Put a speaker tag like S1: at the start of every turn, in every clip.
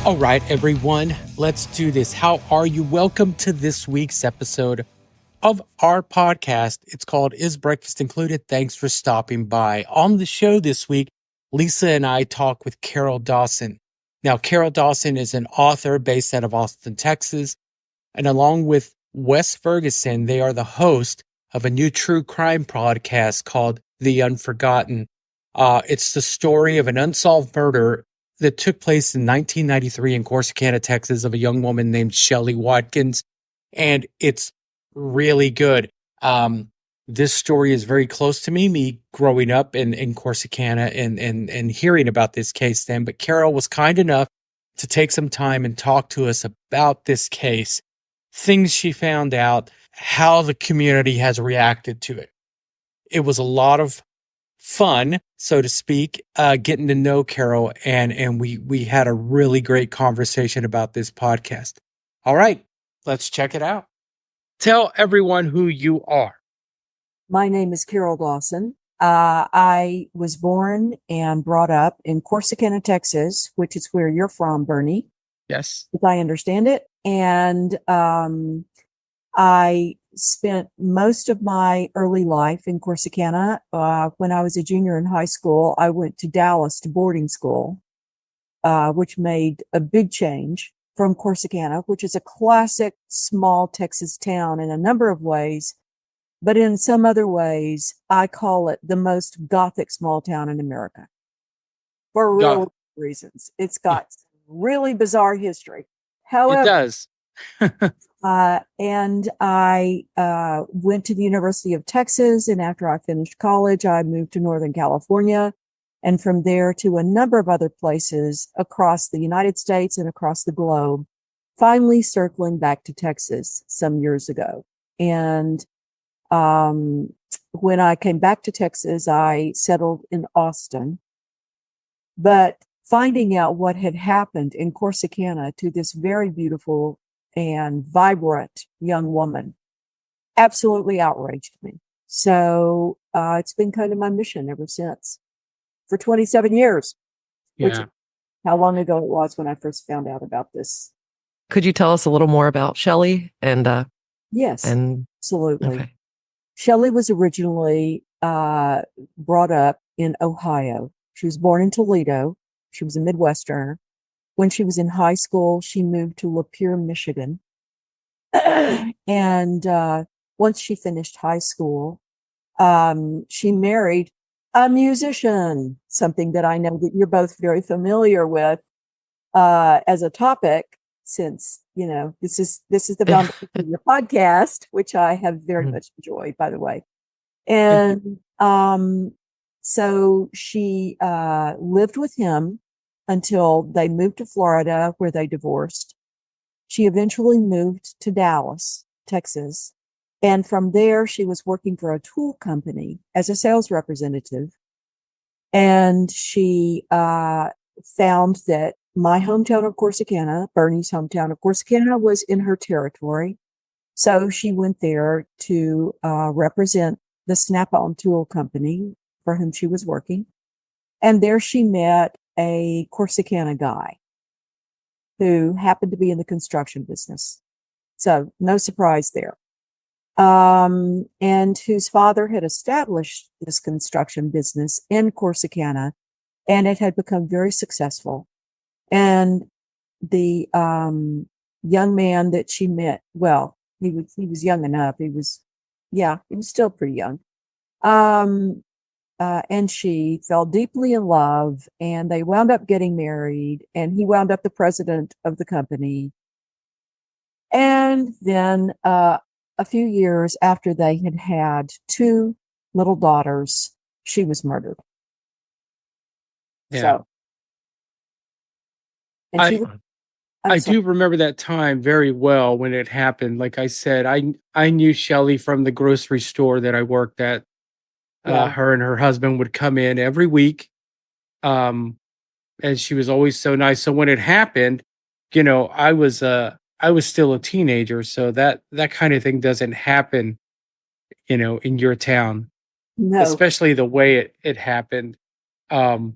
S1: All right, everyone, let's do this. How are you? Welcome to this week's episode of our podcast. It's called Is Breakfast Included? Thanks for stopping by. On the show this week, Lisa and I talk with Carol Dawson. Now, Carol Dawson is an author based out of Austin, Texas, and along with Wes Ferguson, they are the host of a new true crime podcast called The Unforgotten. It's the story of an unsolved murder that took place in 1993 in Corsicana, Texas, of a young woman named Shelley Watkins, and it's really good. This story is very close to me growing up in Corsicana and hearing about this case then, but Carol was kind enough to take some time and talk to us about this case, things she found out, how the community has reacted to it. It was a lot of fun, so to speak, getting to know Carol, and we had a really great conversation about this podcast. All right, let's check it out. Tell everyone who you are.
S2: My name is Carol Dawson. I was born and brought up in Corsicana, Texas, which is where you're from, Bernie.
S1: Yes.
S2: As I understand it. And I spent most of my early life in Corsicana. When I was a junior in high school, I went to Dallas to boarding school, which made a big change from Corsicana, which is a classic small Texas town in a number of ways. But in some other ways, I call it the most Gothic small town in America for real reasons. It's got really bizarre history. However,
S1: it does.
S2: And I went to the University of Texas, and after I finished college, I moved to Northern California, and from there to a number of other places across the United States and across the globe, finally circling back to Texas some years ago. And when I came back to Texas, I settled in Austin. But finding out what had happened in Corsicana to this very beautiful and vibrant young woman absolutely outraged me. So it's been kind of my mission ever since for 27 years, which is how long ago it was when I first found out about this.
S3: Could you tell us a little more about Shelley?
S2: Yes, absolutely. Okay. Shelley was originally brought up in Ohio. She was born in Toledo. She was a Midwesterner. When she was in high school, she moved to Lapeer, Michigan. And once she finished high school, she married a musician, something that I know that you're both very familiar with as a topic, since, you know, this is the foundation of your podcast, which I have very much enjoyed, by the way. And so she lived with him until they moved to Florida, where they divorced. She eventually moved to Dallas, Texas. And from there, she was working for a tool company as a sales representative. And she found that my hometown of Corsicana, Bernie's hometown of Corsicana, was in her territory. So she went there to represent the Snap-on tool company for whom she was working. And there she met a Corsicana guy who happened to be in the construction business. So no surprise there. And whose father had established this construction business in Corsicana, and it had become very successful. And the young man that she met, well, he was young enough. He was still pretty young. And she fell deeply in love, and they wound up getting married, and he wound up the president of the company. And then a few years after they had had two little daughters, she was murdered.
S1: Yeah.
S2: So,
S1: I do remember that time very well when it happened. Like I said, I knew Shelley from the grocery store that I worked at. Her and her husband would come in every week. And she was always so nice. So when it happened, you know, I was still a teenager. So that kind of thing doesn't happen, you know, in your town, especially the way it happened. So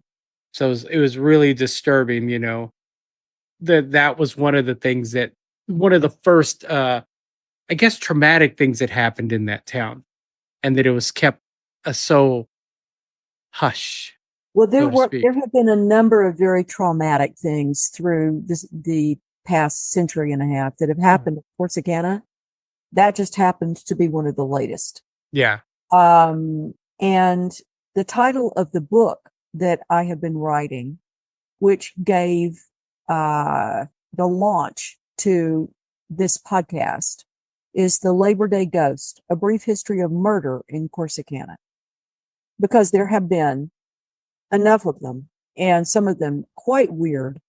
S1: it was really disturbing, you know. that was one of the things that one of the first, I guess, traumatic things that happened in that town, and that it was kept so hush,
S2: Well,
S1: so to
S2: there
S1: speak.
S2: have been a number of very traumatic things through the past century and a half that have happened in Corsicana. That just happened to be one of the latest.
S1: Yeah.
S2: And the title of the book that I have been writing, which gave the launch to this podcast, is The Labor Day Ghost, A Brief History of Murder in Corsicana. Because there have been enough of them, and some of them quite weird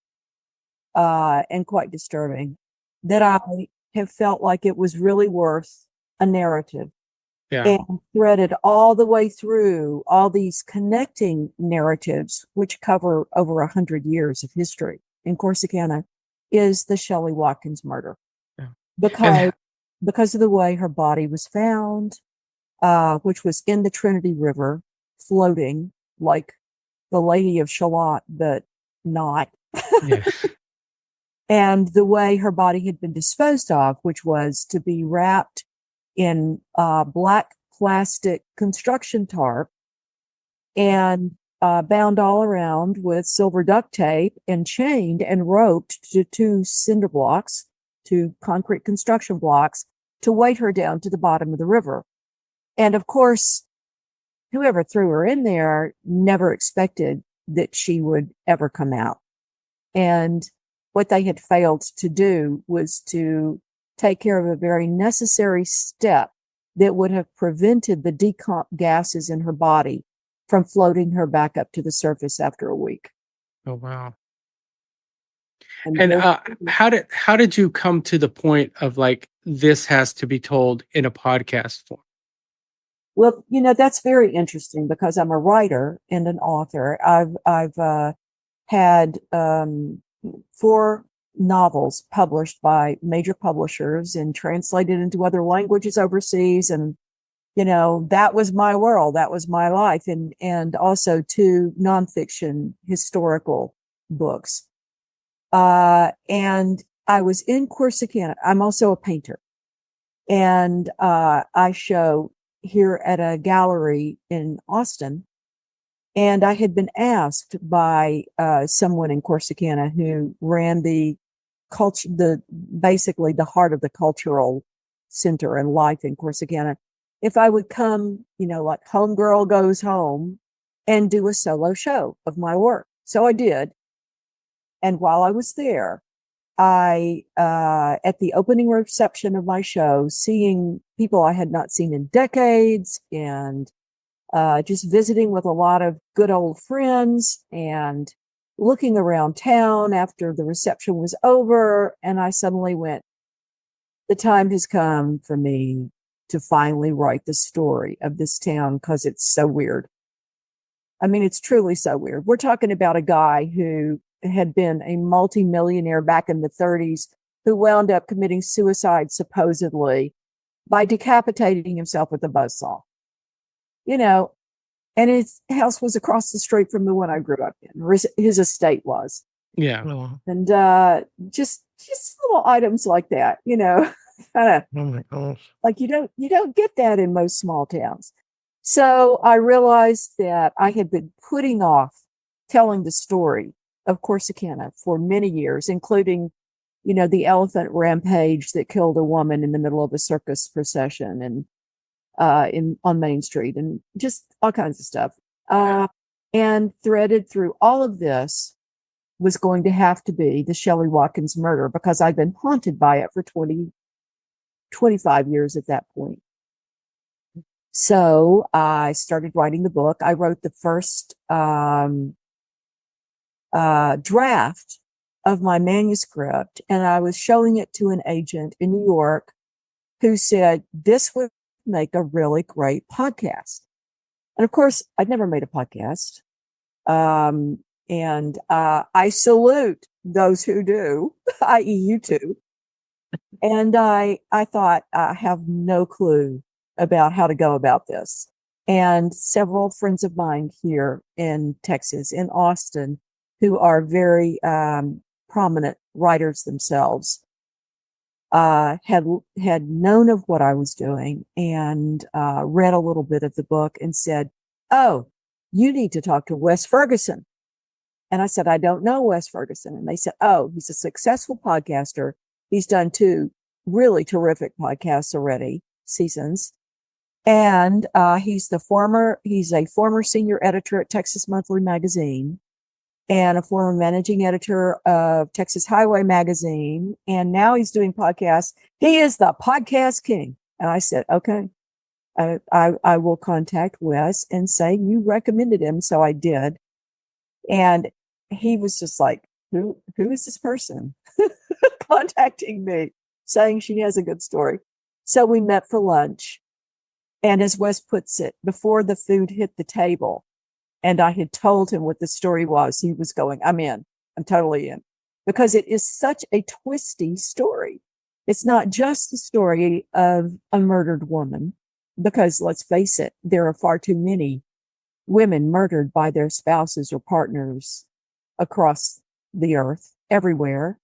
S2: and quite disturbing, that I have felt like it was really worth a narrative.
S1: Yeah.
S2: And threaded all the way through all these connecting narratives, which cover over 100 years of history in Corsicana, is the Shelley Watkins murder.
S1: Yeah.
S2: Because of the way her body was found, which was in the Trinity River, floating like the Lady of Shalott, but not.
S1: Yeah.
S2: And the way her body had been disposed of, which was to be wrapped in black plastic construction tarp and bound all around with silver duct tape and chained and roped to two cinder blocks, two concrete construction blocks, to weight her down to the bottom of the river. And of course, whoever threw her in there never expected that she would ever come out. And what they had failed to do was to take care of a very necessary step that would have prevented the decomp gases in her body from floating her back up to the surface after a week.
S1: Oh, wow.
S2: And
S1: how did you come to the point of like, this has to be told in a podcast form?
S2: well, that's very interesting because I'm a writer and an author. I've had 4 novels published by major publishers and translated into other languages overseas. And, that was my world. That was my life. And also 2 nonfiction historical books. And I was in Corsicana. I'm also a painter. And I show here at a gallery in Austin. And I had been asked by someone in Corsicana who ran the culture, basically the heart of the cultural center and life in Corsicana, if I would come, like Homegirl Goes Home, and do a solo show of my work. So I did. And while I was there, I, at the opening reception of my show, seeing people I had not seen in decades and just visiting with a lot of good old friends and looking around town after the reception was over. And I suddenly went, the time has come for me to finally write the story of this town because it's so weird. I mean, it's truly so weird. We're talking about a guy who had been a multimillionaire back in the 30s who wound up committing suicide supposedly by decapitating himself with a buzzsaw. And his house was across the street from the one I grew up in. His estate was.
S1: Yeah.
S2: And just little items like that, kind of
S3: Oh my gosh.
S2: like you don't get that in most small towns. So I realized that I had been putting off telling the story of Corsicana for many years, including, the elephant rampage that killed a woman in the middle of a circus procession and on Main Street and just all kinds of stuff. And threaded through all of this was going to have to be the Shelley Watkins murder because I'd been haunted by it for 25 years at that point. So I started writing the book. I wrote the first draft of my manuscript, and I was showing it to an agent in New York who said, this would make a really great podcast. And of course, I'd never made a podcast. And I salute those who do, i.e. you two. And I thought, I have no clue about how to go about this. And several friends of mine here in Texas, in Austin, who are very prominent writers themselves, had known of what I was doing and read a little bit of the book and said, "Oh, you need to talk to Wes Ferguson." And I said, "I don't know Wes Ferguson." And they said, "Oh, he's a successful podcaster. He's done 2 really terrific podcasts already, seasons. And he's a former senior editor at Texas Monthly Magazine and a former managing editor of Texas Highway Magazine. And now he's doing podcasts. He is the podcast king." And I said, "Okay, I will contact Wes and say you recommended him." So I did. And he was just like, who is this person contacting me saying she has a good story? So we met for lunch. And as Wes puts it, before the food hit the table, and I had told him what the story was, he was going, "I'm in. I'm totally in." Because it is such a twisty story. It's not just the story of a murdered woman, because let's face it, there are far too many women murdered by their spouses or partners across the earth, everywhere.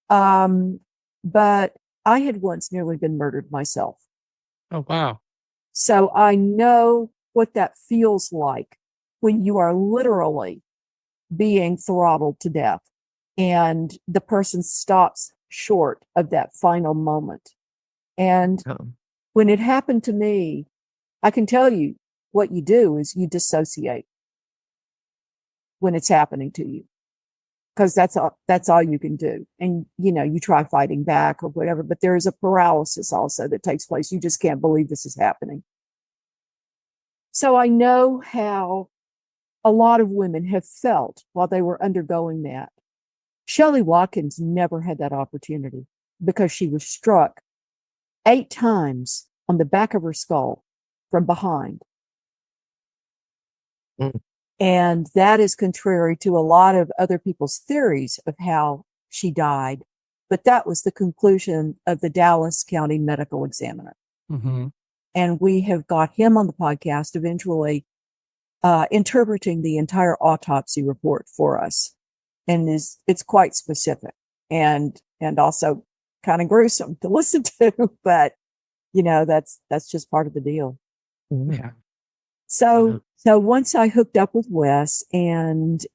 S2: But I had once nearly been murdered myself.
S1: Oh, wow.
S2: So I know what that feels like when you are literally being throttled to death and the person stops short of that final moment. And when it happened to me, I can tell you what you do is you dissociate when it's happening to you, because that's all you can do. And, you try fighting back or whatever, but there is a paralysis also that takes place. You just can't believe this is happening. So I know how a lot of women have felt while they were undergoing that. Shelley Watkins never had that opportunity because she was struck 8 times on the back of her skull from behind.
S3: Mm.
S2: And that is contrary to a lot of other people's theories of how she died. But that was the conclusion of the Dallas County Medical Examiner.
S1: Mm-hmm.
S2: And we have got him on the podcast eventually, interpreting the entire autopsy report for us. And it's quite specific and also kind of gruesome to listen to, but that's just part of the deal.
S1: Yeah.
S2: So once I hooked up with Wes and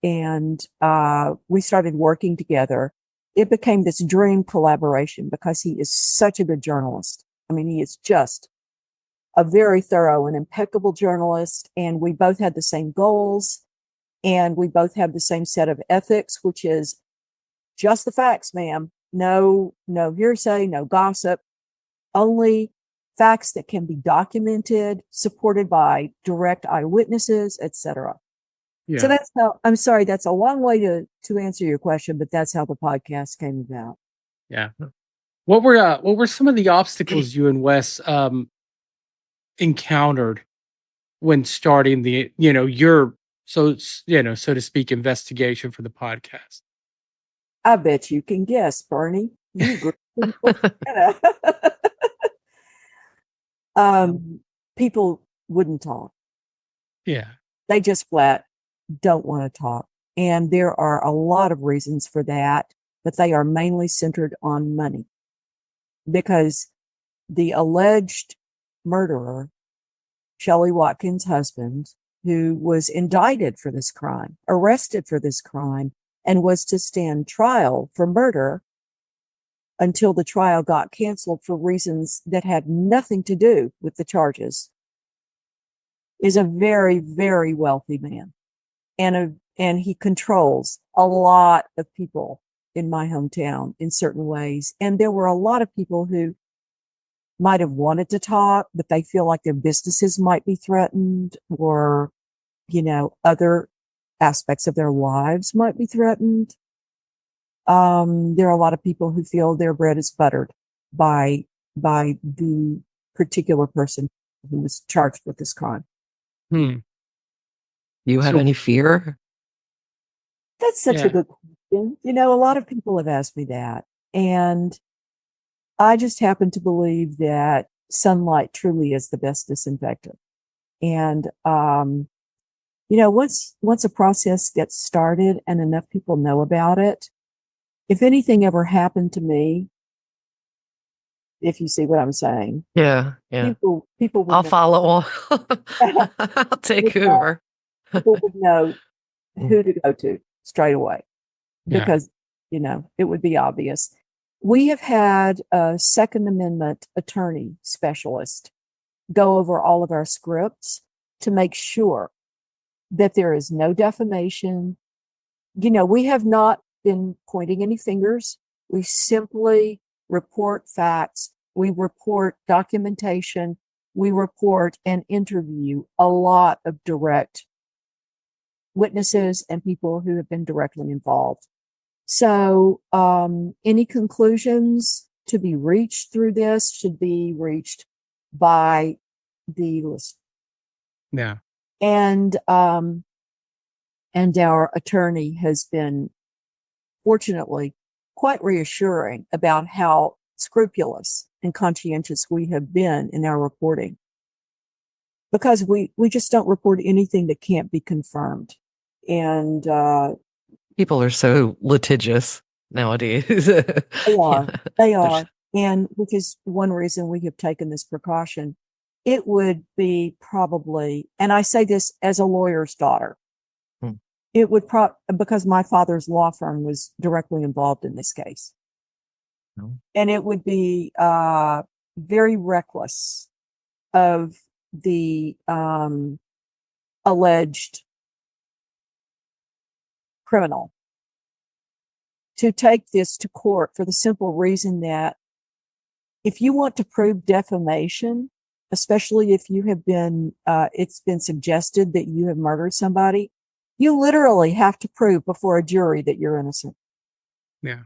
S2: we started working together, it became this dream collaboration because he is such a good journalist. I mean, he is just a very thorough and impeccable journalist. And we both had the same goals and we both have the same set of ethics, which is just the facts, ma'am. No hearsay, no gossip, only facts that can be documented, supported by direct eyewitnesses, etc.
S1: Yeah.
S2: So that's how, I'm sorry, that's a long way to answer your question, but that's how the podcast came about.
S1: Yeah. What were some of the obstacles you and Wes encountered when starting your so to speak investigation for the podcast?
S2: I bet you can guess, Bernie. You grew up in Corsicana. People wouldn't talk.
S1: Yeah.
S2: They just flat don't want to talk. And there are a lot of reasons for that, but they are mainly centered on money. Because the alleged murderer, Shelley Watkins' husband, who was indicted for this crime, arrested for this crime, and was to stand trial for murder until the trial got canceled for reasons that had nothing to do with the charges, is a very, very wealthy man. And he controls a lot of people in my hometown in certain ways. And there were a lot of people who might have wanted to talk, but they feel like their businesses might be threatened or, other aspects of their lives might be threatened. There are a lot of people who feel their bread is buttered by the particular person who was charged with this crime.
S3: Do you have any fear?
S2: That's such a good question. A lot of people have asked me that. And I just happen to believe that sunlight truly is the best disinfectant. And, once a process gets started and enough people know about it, if anything ever happened to me, if you see what I'm saying,
S3: Yeah.
S2: people would
S3: I'll
S2: know.
S3: follow. I'll take Uber.
S2: People would know
S3: Mm.
S2: who to go to straight away
S1: Yeah.
S2: because, it would be obvious. We have had a Second Amendment attorney specialist go over all of our scripts to make sure that there is no defamation. We have not been pointing any fingers. We simply report facts. We report documentation. We report and interview a lot of direct witnesses and people who have been directly involved. So, any conclusions to be reached through this should be reached by the listener.
S1: Yeah.
S2: And our attorney has been fortunately quite reassuring about how scrupulous and conscientious we have been in our reporting, because we just don't report anything that can't be confirmed. And
S3: People are so litigious nowadays.
S2: they are.
S3: Yeah.
S2: They are. And which is one reason we have taken this precaution. It would be probably, and I say this as a lawyer's daughter,
S3: Hmm.
S2: it would because my father's law firm was directly involved in this case.
S3: No.
S2: And it would be very reckless of the alleged criminal to take this to court for the simple reason that if you want to prove defamation, especially if you have been, it's been suggested that you have murdered somebody, you literally have to prove before a jury that you're innocent.
S1: Yeah.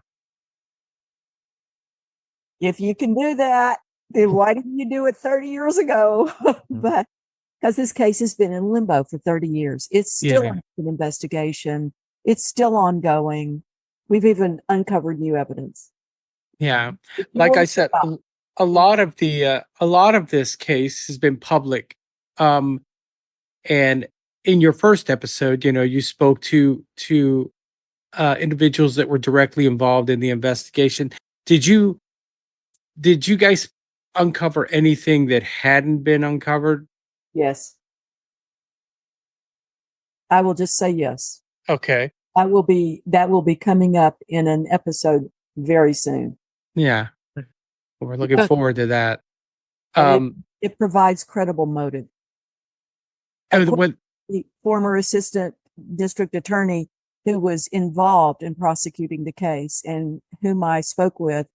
S2: If you can do that, then why didn't you do it 30 years ago? But because this case has been in limbo for 30 years, it's still an investigation. It's still ongoing. We've even uncovered new evidence.
S1: Yeah. Like I said, a lot of this case has been public. And in your first episode, you spoke to individuals that were directly involved in the investigation. Did you guys uncover anything that hadn't been uncovered?
S2: Yes. I will just say yes.
S1: Okay.
S2: That will be coming up in an episode very soon.
S1: Yeah. We're looking forward to that.
S2: It provides credible motive. The former assistant district attorney who was involved in prosecuting the case and whom I spoke with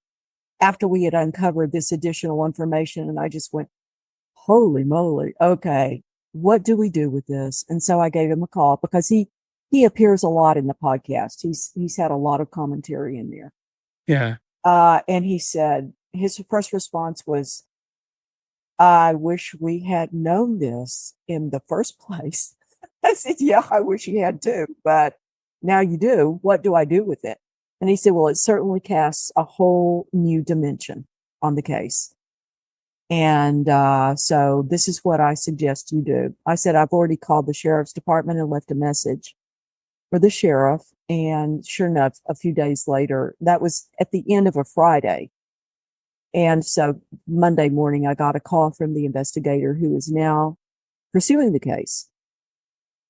S2: after we had uncovered this additional information, and I just went, holy moly, okay, what do we do with this? And so I gave him a call because he appears a lot in the podcast. He's had a lot of commentary in there.
S1: Yeah.
S2: And he said, his first response was, I wish we had known this in the first place. I said, yeah, I wish you had too, but now you do. What do I do with it? And he said, well, it certainly casts a whole new dimension on the case. And so this is what I suggest you do. I said, I've already called the sheriff's department and left a message for the sheriff. And sure enough, a few days later, that was at the end of a Friday. And so Monday morning, I got a call from the investigator who is now pursuing the case.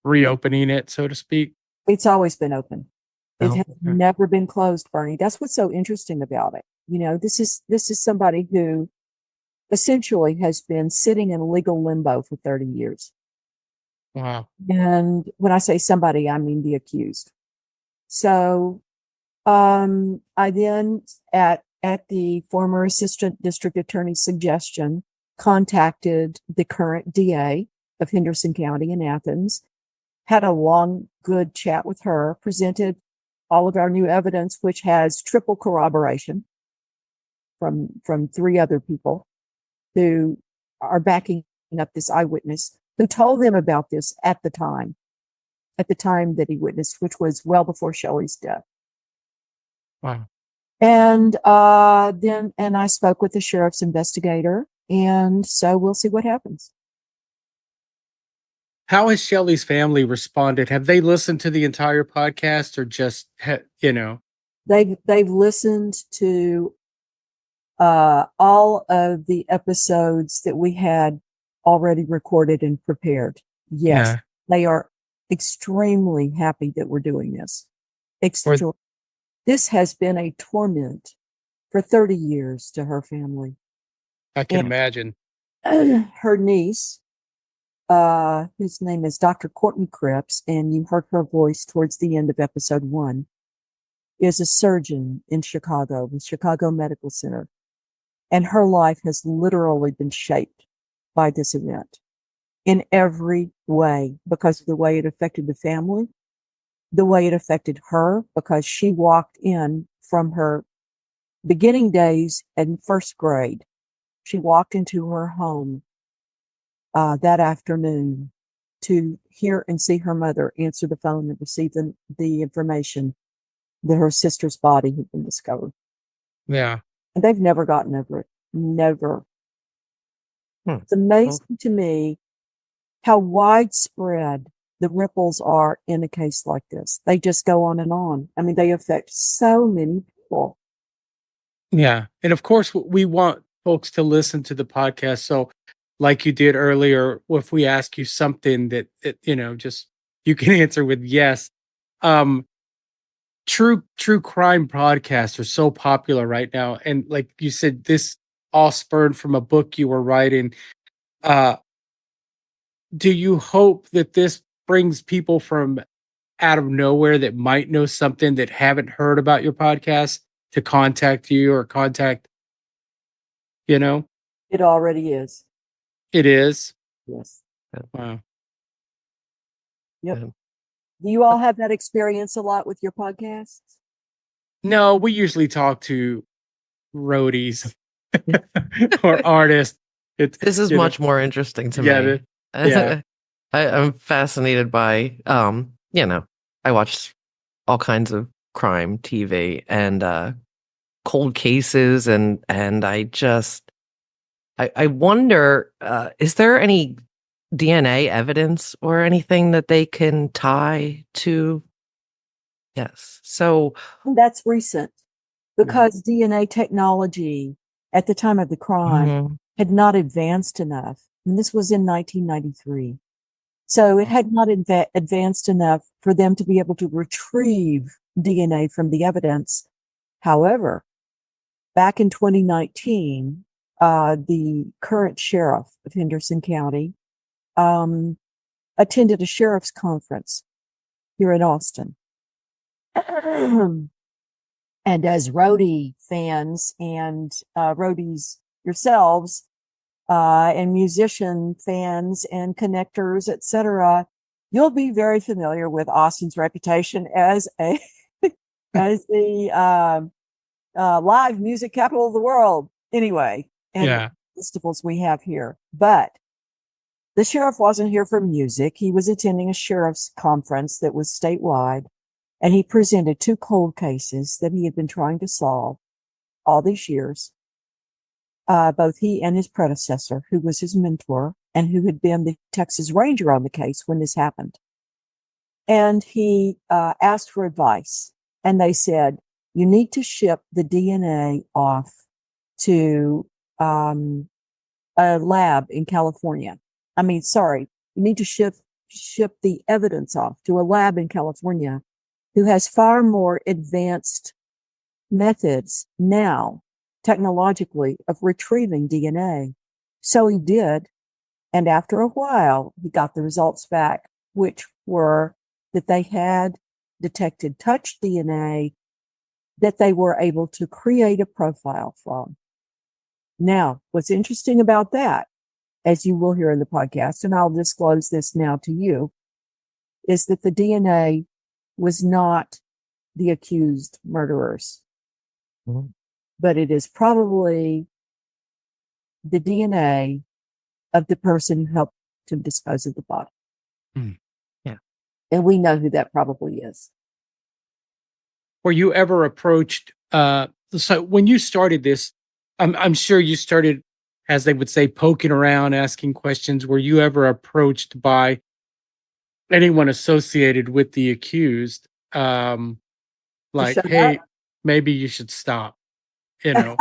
S1: Reopening it, so to speak.
S2: It's always been open. It has
S1: okay.
S2: never been closed, Bernie. That's what's so interesting about it. This is somebody who essentially has been sitting in legal limbo for 30 years.
S1: Wow.
S2: And when I say somebody, I mean the accused. So, I then at the former assistant district attorney's suggestion, contacted the current DA of Henderson County in Athens, had a long, good chat with her, presented all of our new evidence, which has triple corroboration from 3 other people who are backing up this eyewitness who told them about this at the time that he witnessed, which was well before Shelley's death.
S1: Wow.
S2: And then I spoke with the sheriff's investigator, and so we'll see what happens.
S1: How has Shelley's family responded? Have they listened to the entire podcast or just,
S2: they've listened to all of the episodes that we had already recorded and prepared. Yes,
S1: Yeah.
S2: they are extremely happy that we're doing this. This has been a torment for 30 years to her family.
S1: I can imagine.
S2: Her niece, whose name is Dr. Courtney Cripps, and you heard her voice towards the end of episode 1, is a surgeon in Chicago, the Chicago Medical Center. And her life has literally been shaped by this event in every way, because of the way it affected the family, the way it affected her, because she walked in from her beginning days in first grade. She walked into her home that afternoon to hear and see her mother answer the phone and receive the information that her sister's body had been discovered.
S1: Yeah.
S2: And they've never gotten over it. Never. It's amazing to me how widespread the ripples are in a case like this. They just go on and on. I mean, they affect so many people.
S1: Yeah. And of course, we want folks to listen to the podcast. So, like you did earlier, if we ask you something that, just you can answer with yes. True crime podcasts are so popular right now. And like you said, this all spurred from a book you were writing. Do you hope that this brings people from out of nowhere that might know something that haven't heard about your podcast to contact you or contact,
S2: It already is.
S1: It is?
S2: Yes.
S1: Wow.
S2: Yep. Do you all have that experience a lot with your podcasts?
S1: No, we usually talk to roadies or artists.
S3: This is much more interesting to me.
S1: Yeah.
S3: I'm fascinated by, I watch all kinds of crime TV and cold cases, and I wonder, is there any DNA evidence or anything that they can tie to? Yes. So
S2: that's recent, because DNA technology at the time of the crime had not advanced enough. And this was in 1993. So it had not advanced enough for them to be able to retrieve DNA from the evidence. However, back in 2019, the current sheriff of Henderson County attended a sheriff's conference here in Austin. And as roadie fans and roadies yourselves, and musician fans and connectors, etc., you'll be very familiar with Austin's reputation as the live music capital of the world. Anyway, and festivals we have here. But the sheriff wasn't here for music. He was attending a sheriff's conference that was statewide, and he presented 2 cold cases that he had been trying to solve all these years. Both he and his predecessor, who was his mentor and who had been the Texas Ranger on the case when this happened. And he asked for advice, and they said, you need to ship the DNA off to a lab in California. You need to ship the evidence off to a lab in California who has far more advanced methods now, technologically, of retrieving DNA. So he did. And after a while, he got the results back, which were that they had detected touch DNA that they were able to create a profile from. Now, what's interesting about that, as you will hear in the podcast, and I'll disclose this now to you, is that the DNA was not the accused murderers, but it is probably the DNA of the person who helped to dispose of the body.
S1: Yeah.
S2: And we know who that probably is.
S1: Were you ever approached, so when you started this, I'm sure you started, as they would say, poking around, asking questions. Were you ever approached by anyone associated with the accused? Like, hey, maybe you should stop, you know,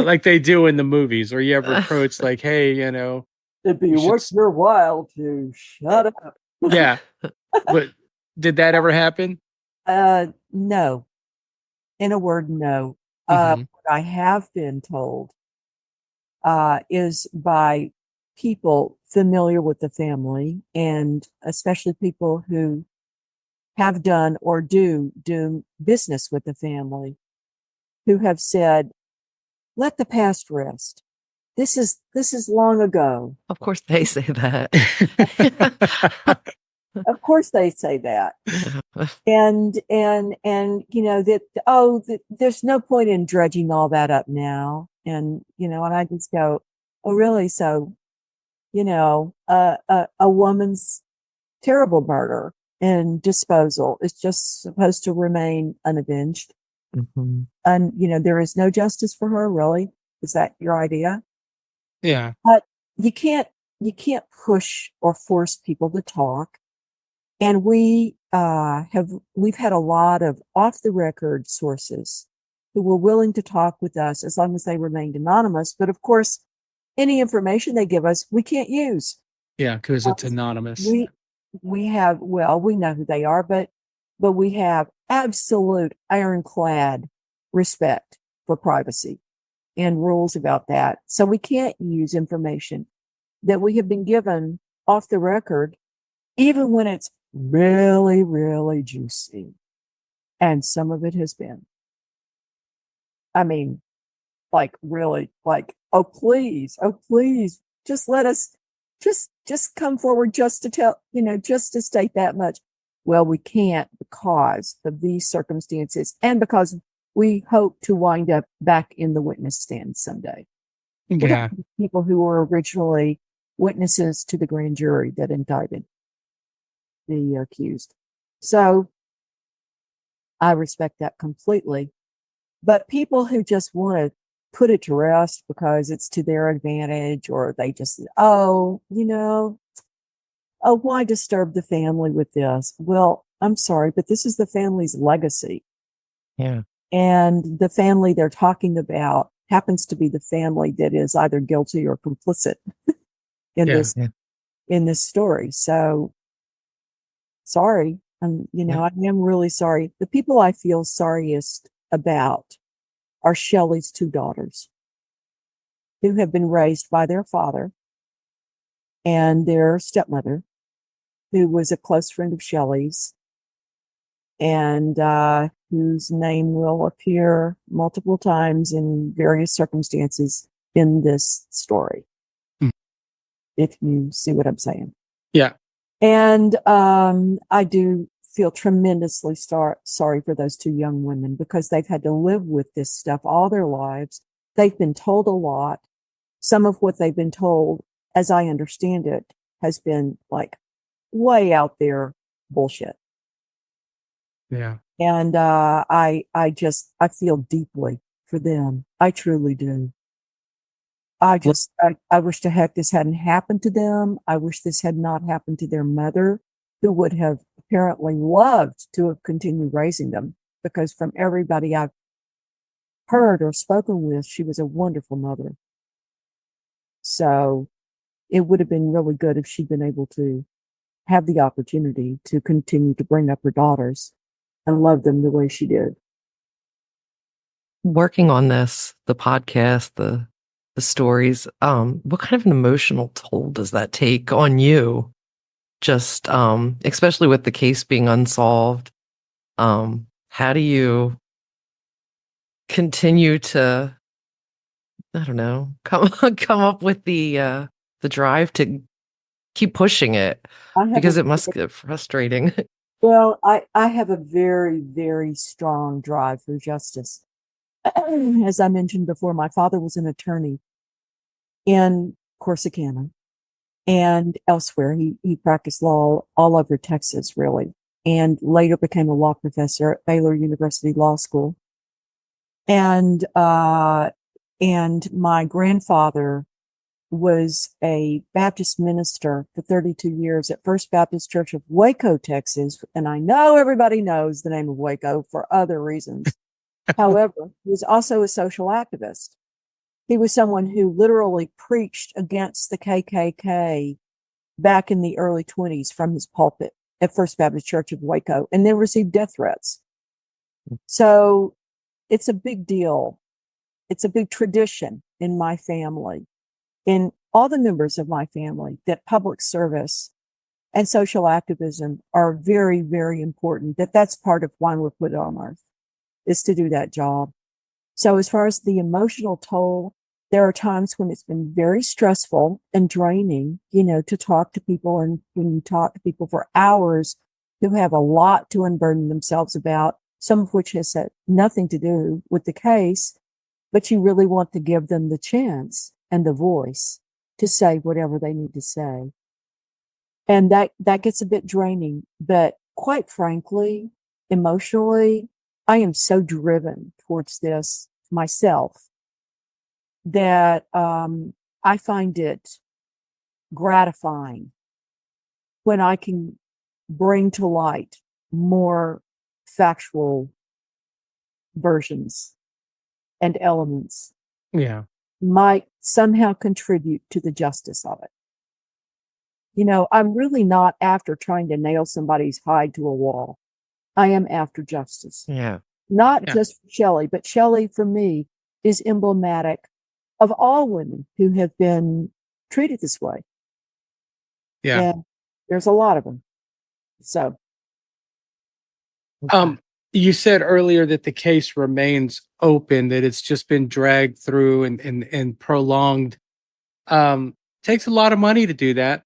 S1: like they do in the movies, or you ever approach like, hey,
S2: It'd be
S1: you should,
S2: worth your while to shut up.
S1: yeah. But did that ever happen?
S2: No. In a word, no.
S1: Hmm.
S2: What I have been told is by people familiar with the family, and especially people who have done or do business with the family, who have said, let the past rest. This is long ago.
S3: Of course they say that.
S2: Of course they say that. And there's no point in dredging all that up now. And and I just go, oh really? So a woman's terrible murder and disposal is just supposed to remain unavenged.
S3: Mhm.
S2: And there is no justice for her, really? Is that your idea?
S1: Yeah.
S2: But you can't push or force people to talk. And we've had a lot of off the record sources who were willing to talk with us as long as they remained anonymous. But of course, any information they give us, we can't use.
S1: Yeah, because it's anonymous.
S2: We have, well, we know who they are, but we have absolute ironclad respect for privacy and rules about that. So we can't use information that we have been given off the record, even when it's really, really juicy. And some of it has been. I mean, like really, like, oh please, just let us just come forward just to tell, just to state that much. Well, we can't because of these circumstances and because we hope to wind up back in the witness stand someday.
S1: Yeah.
S2: People who were originally witnesses to the grand jury that indicted the accused. So I respect that completely. But people who just want to put it to rest because it's to their advantage, or they just, why disturb the family with this? Well, I'm sorry, but this is the family's legacy.
S3: Yeah.
S2: And the family they're talking about happens to be the family that is either guilty or complicit in
S1: Yeah.
S2: this story. So sorry. I am really sorry. The people I feel sorriest about are Shelley's two daughters, who have been raised by their father and their stepmother, who was a close friend of Shelley's, and whose name will appear multiple times in various circumstances in this story, if you see what I'm saying.
S1: Yeah.
S2: And I do feel tremendously sorry for those two young women, because they've had to live with this stuff all their lives. They've been told a lot. Some of what they've been told, as I understand it, has been like way out there bullshit.
S1: Yeah.
S2: And I feel deeply for them. I truly do. I wish to heck this hadn't happened to them. I wish this had not happened to their mother, who would have apparently loved to have continued raising them, because from everybody I've heard or spoken with, she was a wonderful mother. So it would have been really good if she'd been able to have the opportunity to continue to bring up her daughters and love them the way she did.
S3: Working on this, the podcast, the stories, what kind of an emotional toll does that take on you? Just especially with the case being unsolved, how do you continue to, I don't know, come up with the drive to keep pushing it, because it must get frustrating.
S2: Well, I have a very, very strong drive for justice. As I mentioned before, my father was an attorney in Corsicana and elsewhere. He practiced law all over Texas, really, and later became a law professor at Baylor University Law School. And my grandfather was a Baptist minister for 32 years at First Baptist Church of Waco, Texas. And I know everybody knows the name of Waco for other reasons. However, he was also a social activist. He was someone who literally preached against the KKK back in the early 20s from his pulpit at First Baptist Church of Waco, and then received death threats. So it's a big deal. It's a big tradition in my family, in all the members of my family, that public service and social activism are very, very important, that's part of why we're put on earth, is to do that job. So as far as the emotional toll, there are times when it's been very stressful and draining, to talk to people. And when you talk to people for hours who have a lot to unburden themselves about, some of which has had nothing to do with the case, but you really want to give them the chance and the voice to say whatever they need to say. And that gets a bit draining. But quite frankly, emotionally, I am so driven towards this myself that I find it gratifying when I can bring to light more factual versions and elements might somehow contribute to the justice of it. I'm really not after trying to nail somebody's hide to a wall. I am after justice. Not just for Shelley, but Shelley, for me, is emblematic of all women who have been treated this way. And there's a lot of them. So.
S1: You said earlier that the case remains open, that it's just been dragged through and prolonged. Takes a lot of money to do that.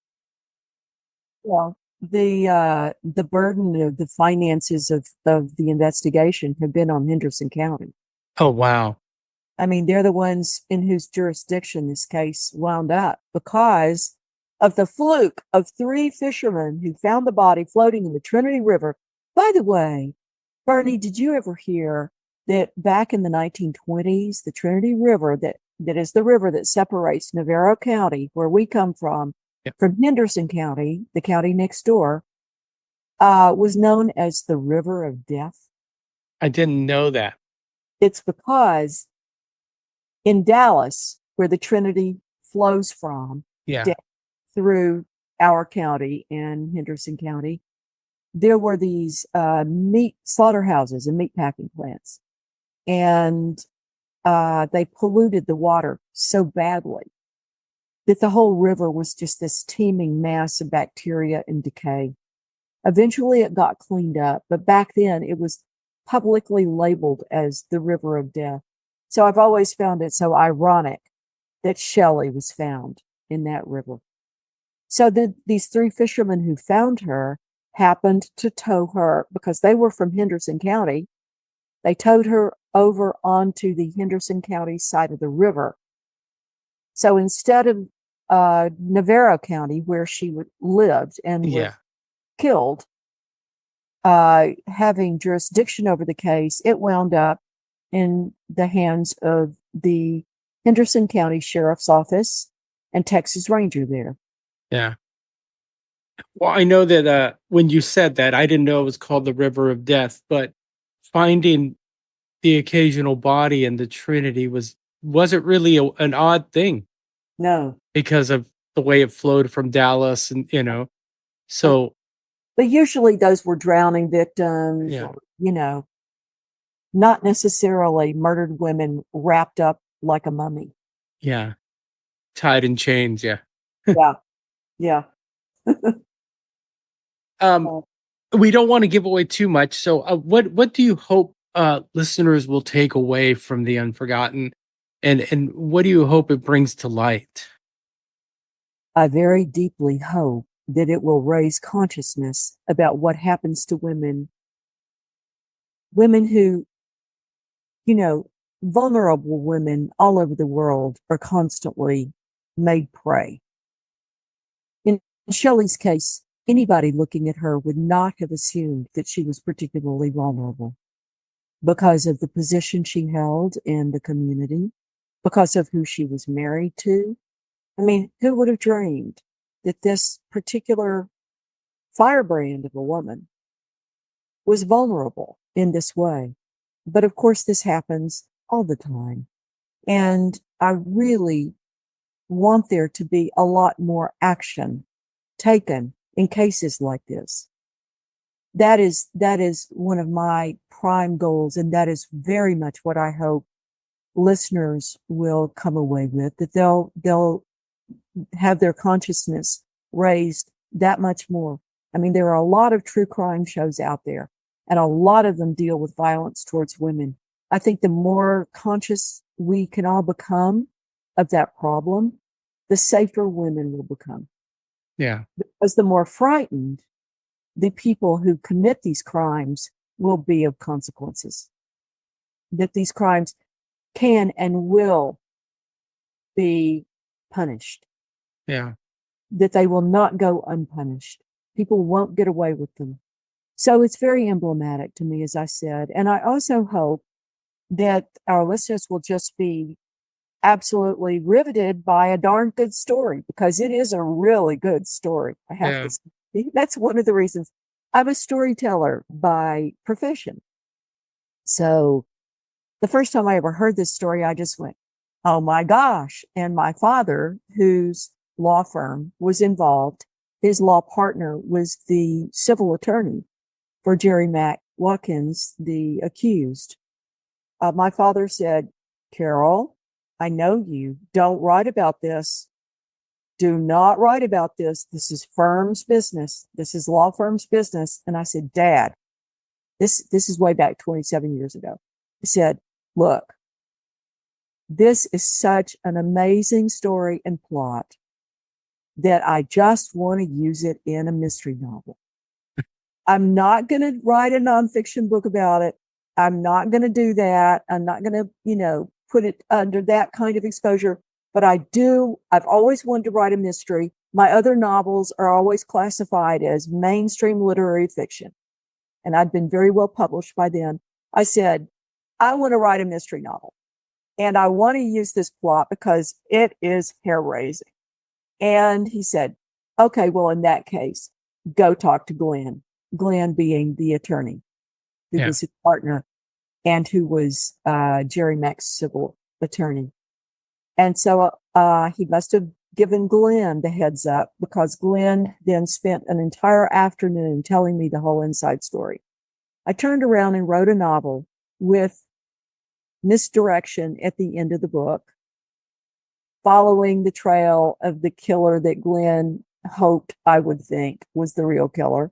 S2: Well, the burden of the finances of the investigation have been on Henderson County.
S1: Oh, wow.
S2: I mean, they're the ones in whose jurisdiction this case wound up because of the fluke of 3 fishermen who found the body floating in the Trinity River. By the way, Bernie, did you ever hear that back in the 1920s, the Trinity River, that is the river that separates Navarro County, where we come from Henderson County, the county next door, was known as the River of Death?
S1: I didn't know that.
S2: It's because in Dallas, where the Trinity flows from, through our county and Henderson County, there were these meat slaughterhouses and meat packing plants. And they polluted the water so badly that the whole river was just this teeming mass of bacteria and decay. Eventually it got cleaned up, but back then it was publicly labeled as the River of Death. So I've always found it so ironic that Shelley was found in that river. So these 3 fishermen who found her happened to tow her because they were from Henderson County. They towed her over onto the Henderson County side of the river. So instead of Navarro County, where she lived and was killed, having jurisdiction over the case, it wound up in the hands of the Henderson County Sheriff's Office and Texas Ranger there.
S1: Yeah. Well, I know that when you said that, I didn't know it was called the River of Death, but finding the occasional body in the Trinity wasn't really an odd thing.
S2: No.
S1: Because of the way it flowed from Dallas and, so.
S2: But usually those were drowning victims, or, not necessarily murdered women wrapped up like a mummy.
S1: Yeah. Tied in chains. Yeah.
S2: Yeah.
S1: We don't want to give away too much. So what do you hope listeners will take away from the Unforgotten, and what do you hope it brings to light?
S2: I very deeply hope that it will raise consciousness about what happens to women who, vulnerable women all over the world are constantly made prey. In Shelley's case, anybody looking at her would not have assumed that she was particularly vulnerable because of the position she held in the community, because of who she was married to, I mean, who would have dreamed that this particular firebrand of a woman was vulnerable in this way? But of course, this happens all the time. And I really want there to be a lot more action taken in cases like this. That is one of my prime goals. And that is very much what I hope listeners will come away with, that they'll have their consciousness raised that much more. I mean, there are a lot of true crime shows out there, and a lot of them deal with violence towards women. I think the more conscious we can all become of that problem, the safer women will become.
S1: Yeah.
S2: Because the more frightened the people who commit these crimes will be of consequences. That these crimes can and will be punished.
S1: Yeah.
S2: That they will not go unpunished. People won't get away with them. So it's very emblematic to me, as I said. And I also hope that our listeners will just be absolutely riveted by a darn good story, because it is a really good story. I have to say. That's one of the reasons I'm a storyteller by profession. So the first time I ever heard this story, I just went, oh my gosh. And my father, whose law firm was involved, his law partner was the civil attorney for Jerry Watkins, the accused. My father said, Carol, I know you. Don't write about this. Do not write about this. This is firm's business. This is law firm's business. And I said, Dad, this is way back 27 years ago. I said, look, this is such an amazing story and plot that I just want to use it in a mystery novel. I'm not going to write a nonfiction book about it. I'm not going to do that. I'm not going to, put it under that kind of exposure. But I've always wanted to write a mystery. My other novels are always classified as mainstream literary fiction. And I'd been very well published by then. I said, I want to write a mystery novel. And I want to use this plot because it is hair-raising. And he said, okay, well, in that case, go talk to Glenn. Glenn being the attorney who was his partner and who was Jerry Mack's civil attorney. And so he must have given Glenn the heads up, because Glenn then spent an entire afternoon telling me the whole inside story. I turned around and wrote a novel with misdirection at the end of the book, following the trail of the killer that Glenn hoped I would think was the real killer.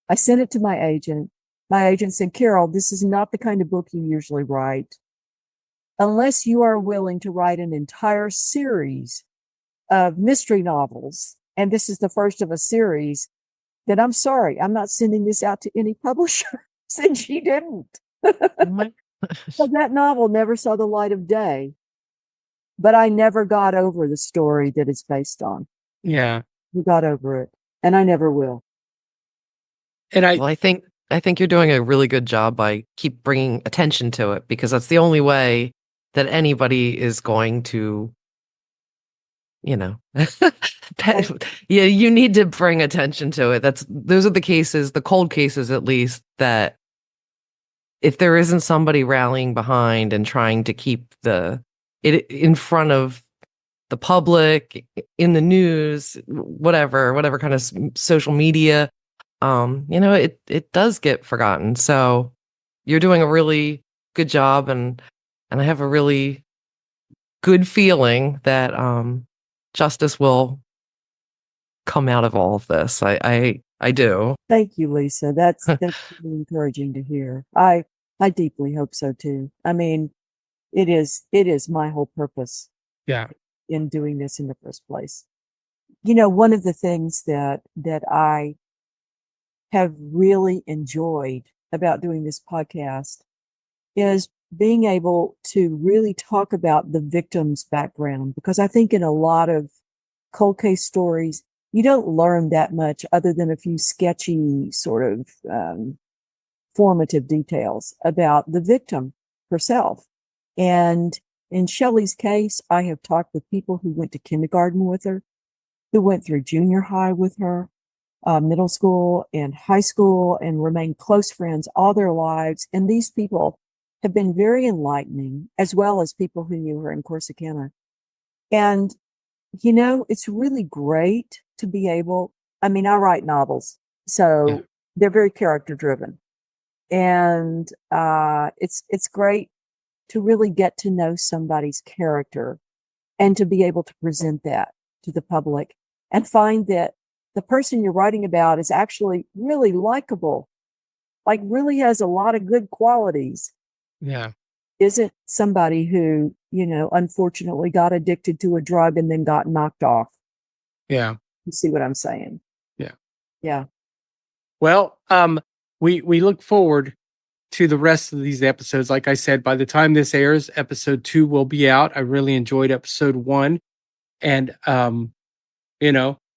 S2: I sent it to my agent. My agent said, Carol, this is not the kind of book you usually write. Unless you are willing to write an entire series of mystery novels, and this is the first of a series, then I'm sorry, I'm not sending this out to any publisher. And she didn't. So that novel never saw the light of day, but I never got over the story that it's based on.
S1: Yeah.
S2: We got over it, and I never will.
S1: And
S3: I think you're doing a really good job by keep bringing attention to it, because that's the only way that anybody is going to, yeah, you need to bring attention to it. Those are the cases, the cold cases at least, that if there isn't somebody rallying behind and trying to keep it in front of the public, in the news, whatever kind of social media, it does get forgotten. So you're doing a really good job, and I have a really good feeling that justice will come out of all of this. I do.
S2: Thank you, Lisa. That's really encouraging to hear. I deeply hope so too. I mean, it is my whole purpose.
S1: Yeah.
S2: In doing this in the first place. One of the things that I have really enjoyed about doing this podcast is being able to really talk about the victim's background, because I think in a lot of cold case stories, you don't learn that much other than a few sketchy sort of formative details about the victim herself. And In Shelley's case, I have talked with people who went to kindergarten with her, who went through junior high with her, middle school and high school, and remained close friends all their lives. And these people have been very enlightening, as well as people who knew her in Corsicana. And, it's really great to be able, I write novels, so they're very character driven. And it's great to really get to know somebody's character and to be able to present that to the public and find that the person you're writing about is actually really likable, like really has a lot of good qualities.
S1: Yeah.
S2: Isn't somebody who, unfortunately got addicted to a drug and then got knocked off.
S1: Yeah.
S2: You see what I'm saying?
S1: Yeah.
S2: Yeah.
S1: Well, we look forward to the rest of these episodes. Like I said, by the time this airs, episode 2 will be out. I really enjoyed episode 1. And,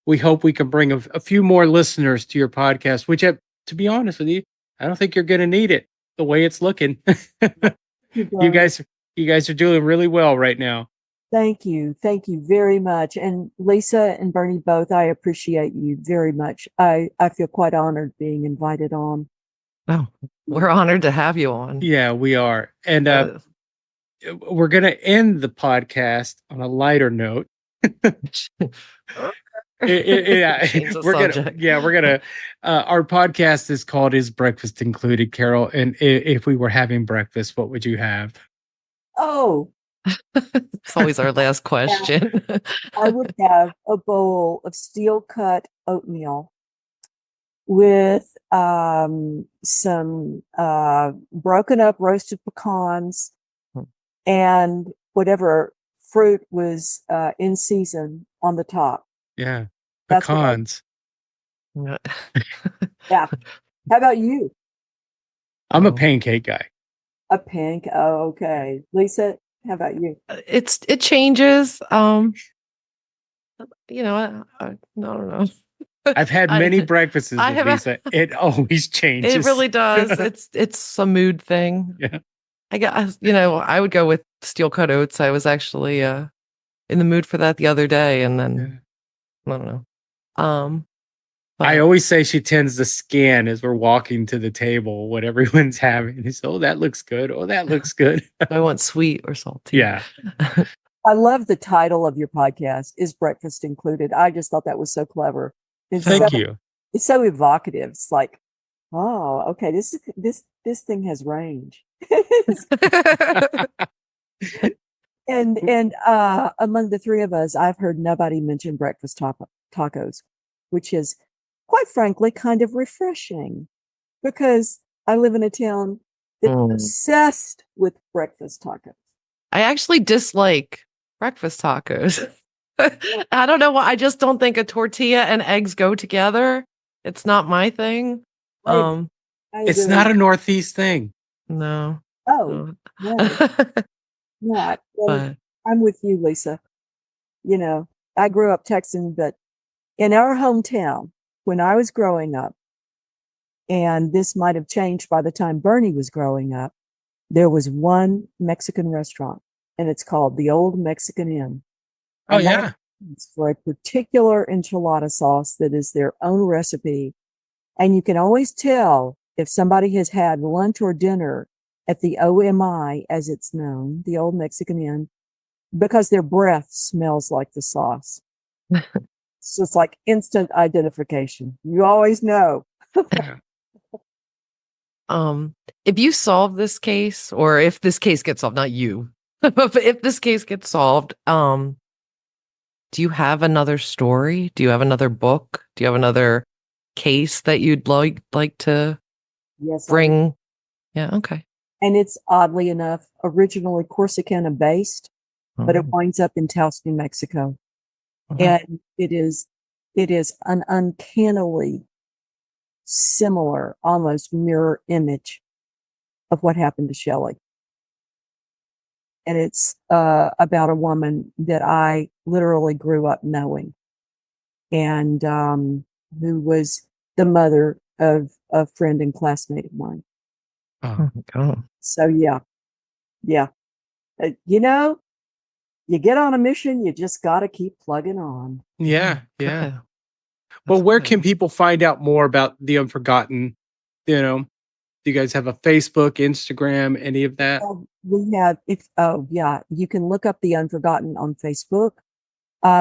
S1: we hope we can bring a few more listeners to your podcast, which, to be honest with you, I don't think you're going to need it the way it's looking. You guys are doing really well right now.
S2: Thank you. Thank you very much. And Lisa and Bernie, both, I appreciate you very much. I feel quite honored being invited on.
S3: Oh, we're honored to have you on.
S1: Yeah, we are. And we're going to end the podcast on a lighter note. We're gonna our podcast is called Is Breakfast Included, Carol? And if we were having breakfast, what would you have?
S2: Oh,
S3: it's always our last question.
S2: I would have a bowl of steel cut oatmeal with some broken up roasted pecans and whatever fruit was in season on the top.
S1: Yeah. Pecans.
S2: Yeah. How about you?
S1: I'm a pancake guy.
S2: A pancake. Oh, okay. Lisa, how about you?
S3: It changes. I don't know.
S1: I've had many breakfasts with Lisa. It always changes.
S3: It really does. It's a mood thing.
S1: Yeah.
S3: I guess, I would go with steel cut oats. I was actually in the mood for that the other day, and then I don't know.
S1: I always say she tends to scan as we're walking to the table what everyone's having. He says, "Oh, that looks good. Oh, that looks good."
S3: I want sweet or salty.
S1: Yeah.
S2: I love the title of your podcast, Is Breakfast Included? I just thought that was so clever.
S1: Thank you.
S2: It's so evocative. It's like, oh, okay, this thing has range. And among the three of us, I've heard nobody mention breakfast tacos, which is quite frankly kind of refreshing because I live in a town that's obsessed with breakfast tacos.
S3: I actually dislike breakfast tacos. I don't know why. I just don't think a tortilla and eggs go together. It's not my thing.
S1: It's not a Northeast thing.
S3: No.
S2: Oh, no. Not. Well, I'm with you, Lisa. I grew up Texan, but in our hometown, when I was growing up, and this might have changed by the time Bernie was growing up, there was one Mexican restaurant, and it's called the Old Mexican Inn.
S1: Oh, yeah.
S2: It's for a particular enchilada sauce that is their own recipe. And you can always tell if somebody has had lunch or dinner at the OMI, as it's known, the Old Mexican Inn, because their breath smells like the sauce. So it's like instant identification. You always know.
S3: If you solve this case, or if this case gets solved, not you, but if this case gets solved, do you have another story? Do you have another book? Do you have another case that you'd like to bring? Yeah, okay.
S2: And it's oddly enough originally Corsicana based, but it winds up in Taos, New Mexico. And it is an uncannily similar, almost mirror image of what happened to Shelley. And it's about a woman that I literally grew up knowing, and who was the mother of a friend and classmate of mine.
S3: Oh my God.
S2: So yeah. You know, you get on a mission, you just got to keep plugging on.
S1: Yeah.
S3: Okay.
S1: Well,
S3: That's
S1: where
S3: good.
S1: can people find out more about the Unforgotten? Do you guys have a Facebook, Instagram, any of that?
S2: We have, yeah, you can look up The Unforgotten on Facebook.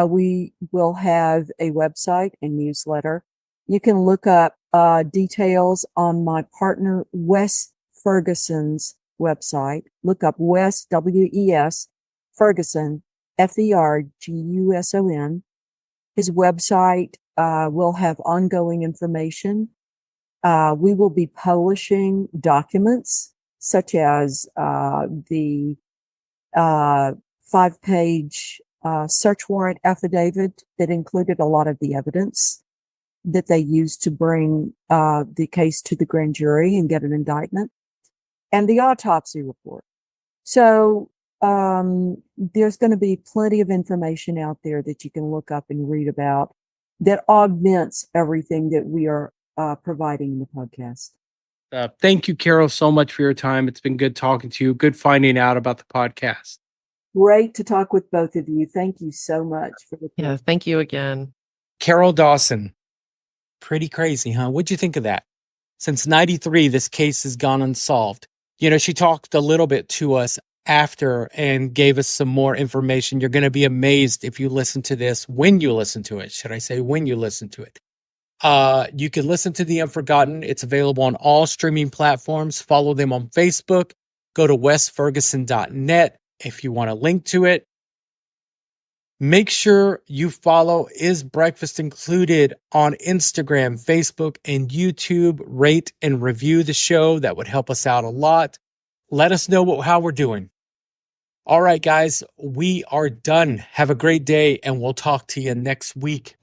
S2: We will have a website and newsletter. You can look up details on my partner Wes Ferguson's website. Look up Wes, W-E-S, Ferguson, Ferguson. His website will have ongoing information. We will be publishing documents such as the 5-page search warrant affidavit that included a lot of the evidence that they used to bring the case to the grand jury and get an indictment, and the autopsy report. So there's going to be plenty of information out there that you can look up and read about that augments everything that we are providing in the podcast.
S1: Thank you, Carol, so much for your time. It's been good talking to you. Good finding out about the podcast.
S2: Great to talk with both of you. Thank you so much for the
S3: Yeah, thank you again.
S1: Carol Dawson. Pretty crazy, huh? What'd you think of that? Since 93, this case has gone unsolved. She talked a little bit to us after and gave us some more information. You're going to be amazed if you listen to this, when you listen to it. Should I say when you listen to it? You can listen to The Unforgotten. It's available on all streaming platforms. Follow them on Facebook. Go to wesferguson.net if you want a link to it. Make sure you follow Is Breakfast Included on Instagram, Facebook, and YouTube. Rate and review the show. That would help us out a lot. Let us know how we're doing. All right, guys, we are done. Have a great day, and we'll talk to you next week.